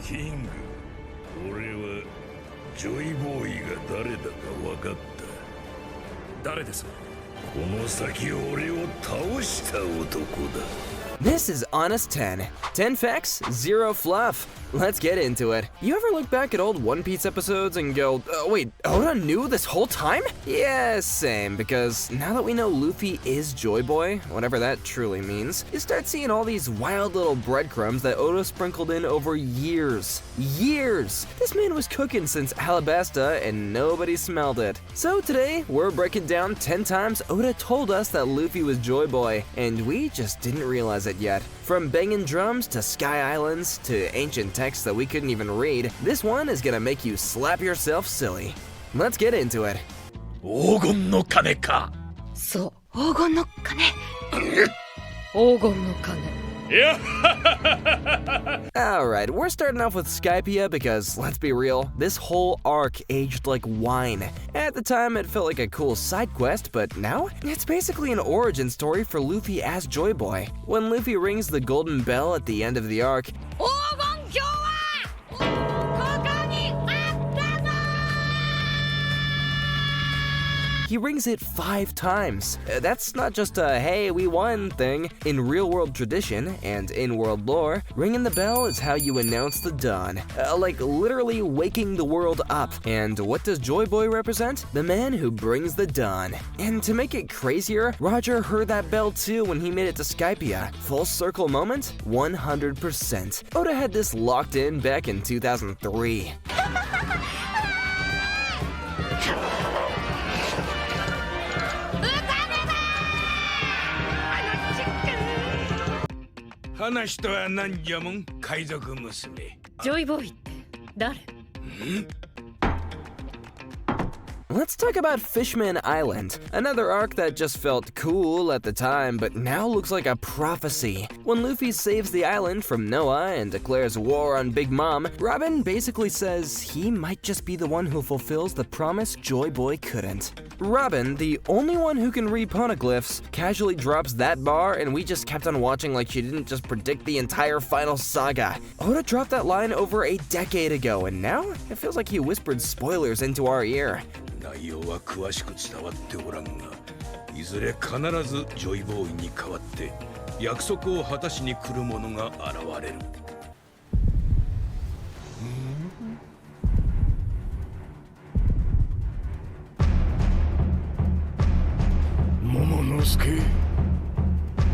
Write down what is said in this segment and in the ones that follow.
キング、俺はジョイボーイが誰だか分かった。誰です？この先俺を倒した男だ。This is Honest 10. 10 facts, 0 fluff. Let's get into it. You ever look back at old One Piece episodes and go, wait, Oda knew this whole time? Yeah, same, because now that we know Luffy is JOYBOY, whatever that truly means, you start seeing all these wild little breadcrumbs that Oda sprinkled in over years. Years! This man was cooking since Alabasta and nobody smelled it. So today, we're breaking down 10 times Oda told us that Luffy was JOYBOY, and we just didn't realize it yet. From banging drums to sky islands to ancient texts that we couldn't even read, this one is gonna make you slap yourself silly. Let's get into it. 黄金の鐘か。そう、黄金の鐘。黄金の鐘。Alright, we're starting off with Skypiea because, let's be real, this whole arc aged like wine. At the time, it felt like a cool side quest, but now, it's basically an origin story for Luffy as JOYBOY. When Luffy rings the golden bell at the end of the arc, he rings it 5 times. That's not just a hey, we won thing. In real-world tradition and in-world lore, ringing the bell is how you announce the dawn. Like literally waking the world up. And what does JOYBOY represent? The man who brings the dawn. And to make it crazier, Roger heard that bell too when he made it to Skypiea. Full circle moment? 100%. Oda had this locked in back in 2003. JOYBOY って誰？ Let's talk about Fishman Island, another arc that just felt cool at the time, but now looks like a prophecy. When Luffy saves the island from Noah and declares war on Big Mom, Robin basically says he might just be the one who fulfills the promise JOYBOY couldn't. Robin, the only one who can read Poneglyphs, casually drops that bar and we just kept on watching like she didn't just predict the entire final saga. Oda dropped that line over a decade ago and now it feels like he whispered spoilers into our ear. 内容は詳しく伝わっておらんが、いずれ必ずジョイボーイに代わって約束を果たしに来る者が現れる。桃之助、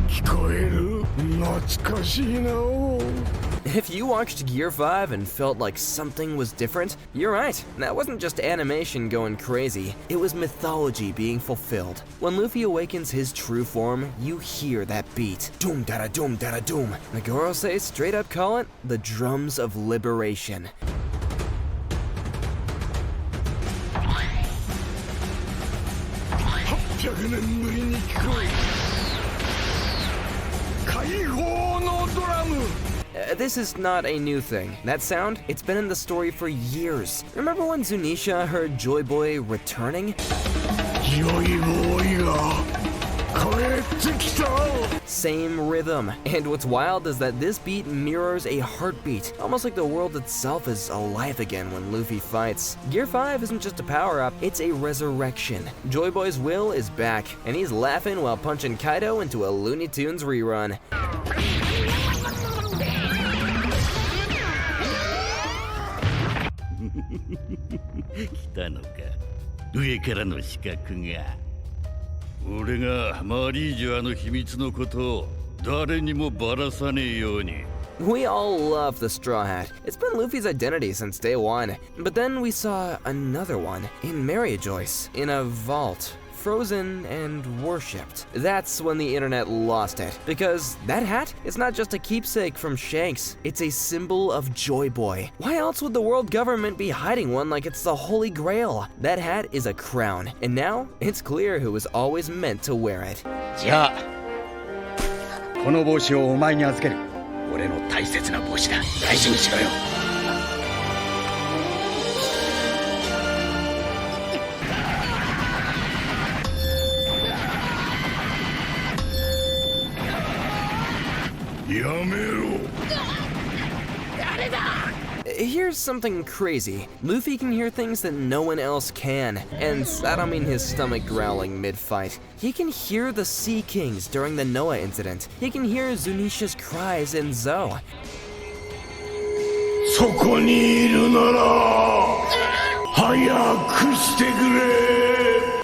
聞こえる？懐かしいなお。 If you watched Gear 5 and felt like something was different, you're right. That wasn't just animation going crazy, it was mythology being fulfilled. When Luffy awakens his true form, you hear that beat. Doom dada doom dada doom. The Gorosei straight up call it the drums of liberation. This is not a new thing. That sound, it's been in the story for years. Remember when Zunisha heard JOYBOY returning? Same rhythm. And what's wild is that this beat mirrors a heartbeat, almost like the world itself is alive again when Luffy fights. Gear 5 isn't just a power-up, it's a resurrection. JOYBOY's will is back, and he's laughing while punching Kaido into a Looney Tunes rerun. 来たのか、上からの刺客が。俺がマリージュアの秘密のことを誰にもばらさねえように。 We all love the Straw Hat. It's been Luffy's identity since day one. But then we saw another one in Mariejois, in a vault. Frozen and worshipped. That's when the internet lost it, because that hat is not just a keepsake from Shanks, it's a symbol of JOYBOY. Why else would the world government be hiding one like it's the Holy Grail? That hat is a crown, and now it's clear who was always meant to wear it. じゃあ、この帽子をお前に預ける。俺の大切な帽子だ。大事にしろよ。 やめろ。Here's something crazy. Luffy can hear things that no one else can, and I don't mean his stomach growling mid-fight. He can hear the Sea Kings during the Noah incident. He can hear Zunisha's cries in Zou. そこにいるなら早くしてくれ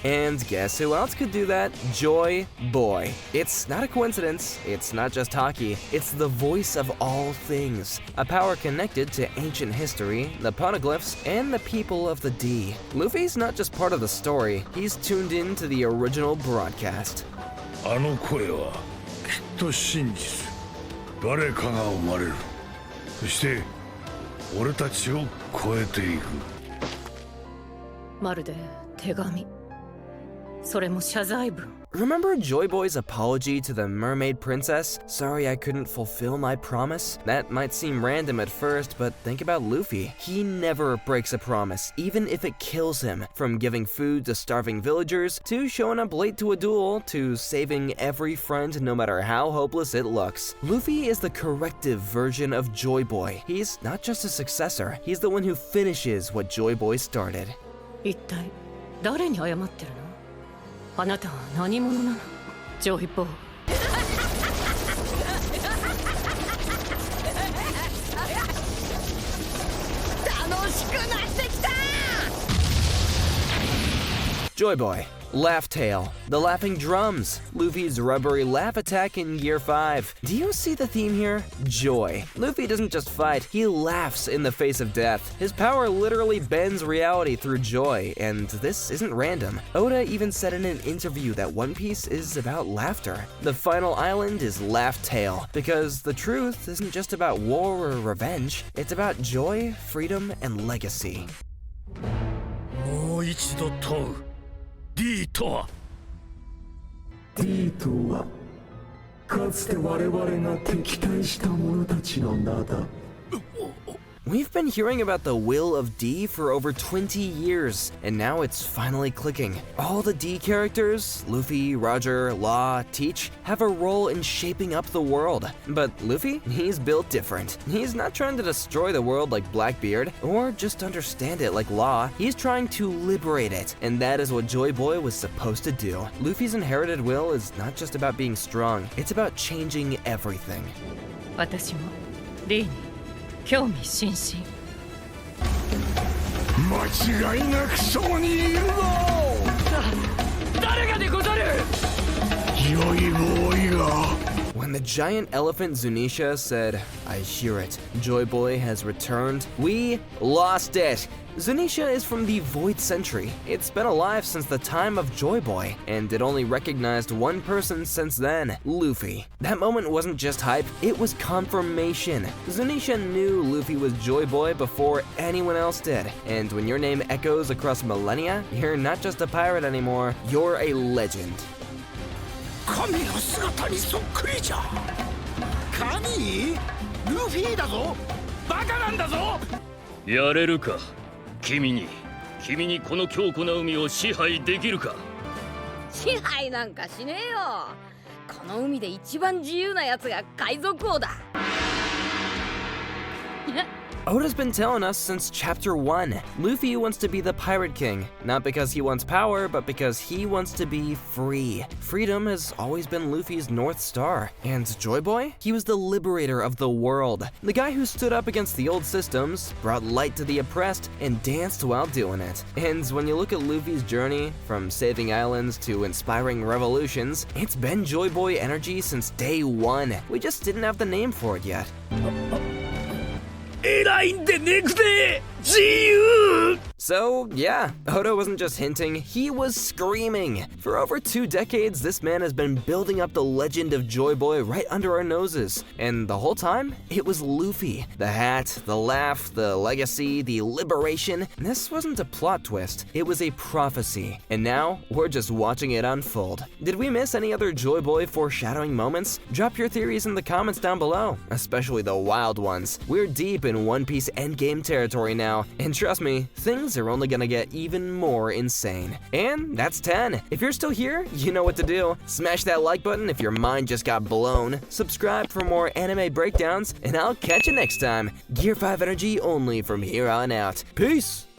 And guess who else could do that? JOYBOY. It's not a coincidence, it's not just hockey, it's the voice of all things. A power connected to ancient history, the Poneglyphs, and the people of the D. Luffy's not just part of the story, he's tuned in to the original broadcast. あの声はきっと真実。誰かが生まれる。そして俺たちを超えていく。まるで手紙。それも謝罪文。 Remember JOYBOY's apology to the mermaid princess? Sorry I couldn't fulfill my promise? That might seem random at first, but think about Luffy. He never breaks a promise, even if it kills him. From giving food to starving villagers, to showing up late to a duel, to saving every friend no matter how hopeless it looks. Luffy is the corrective version of JOYBOY. He's not just a successor, he's the one who finishes what JOYBOY started. 一体誰に謝ってるの？あなたは何者なの？ジョイボー。楽しくなってきたJOYBOY, Laugh Tale, the laughing drums, Luffy's rubbery laugh attack in Year 5. Do you see the theme here? Joy. Luffy doesn't just fight, he laughs in the face of death. His power literally bends reality through joy, and this isn't random. Oda even said in an interview that One Piece is about laughter. The final island is Laugh Tale, because the truth isn't just about war or revenge, it's about joy, freedom, and legacy. もう一度問う。D とは D とはかつて我々が敵対した者たちの名だ。 We've been hearing about the will of D for over 20 years, and now it's finally clicking. All the D characters, Luffy, Roger, Law, Teach, have a role in shaping up the world. But Luffy, he's built different. He's not trying to destroy the world like Blackbeard, or just understand it like Law. He's trying to liberate it, and that is what JOYBOY was supposed to do. Luffy's inherited will is not just about being strong, it's about changing everything. 私も D に興味津々。間違いなくそこにいるぞ。誰がでござる？ジョイボーイが。 When the giant elephant Zunisha said, "I hear it, JOYBOY has returned," we lost it. Zunisha is from the Void Century. It's been alive since the time of JOYBOY, and it only recognized one person since then, Luffy. That moment wasn't just hype, it was confirmation. Zunisha knew Luffy was JOYBOY before anyone else did, and when your name echoes across millennia, you're not just a pirate anymore, you're a legend. 神の姿にそっくりじゃ。神？ルフィだぞ。バカなんだぞ。やれるか君にこの強固な海を支配できるか。支配なんかしねえよ。この海で一番自由なやつが海賊王だ。Oda's been telling us since chapter 1. Luffy wants to be the Pirate King, not because he wants power, but because he wants to be free. Freedom has always been Luffy's North Star. And JOYBOY? He was the liberator of the world. The guy who stood up against the old systems, brought light to the oppressed, and danced while doing it. And when you look at Luffy's journey, from saving islands to inspiring revolutions, it's been JOYBOY energy since day 1. We just didn't have the name for it yet. 偉いんでねくぜ自由 So, yeah, Oda wasn't just hinting, he was screaming. For over 2 decades, this man has been building up the legend of JOYBOY right under our noses. And the whole time, it was Luffy. The hat, the laugh, the legacy, the liberation. This wasn't a plot twist, it was a prophecy. And now, we're just watching it unfold. Did we miss any other JOYBOY foreshadowing moments? Drop your theories in the comments down below, especially the wild ones. We're deep in One Piece endgame territory now. now. And trust me, things are only gonna get even more insane. And that's 10. If you're still here, you know what to do. Smash that like button if your mind just got blown. Subscribe for more anime breakdowns, and I'll catch you next time. Gear 5 energy only from here on out. Peace!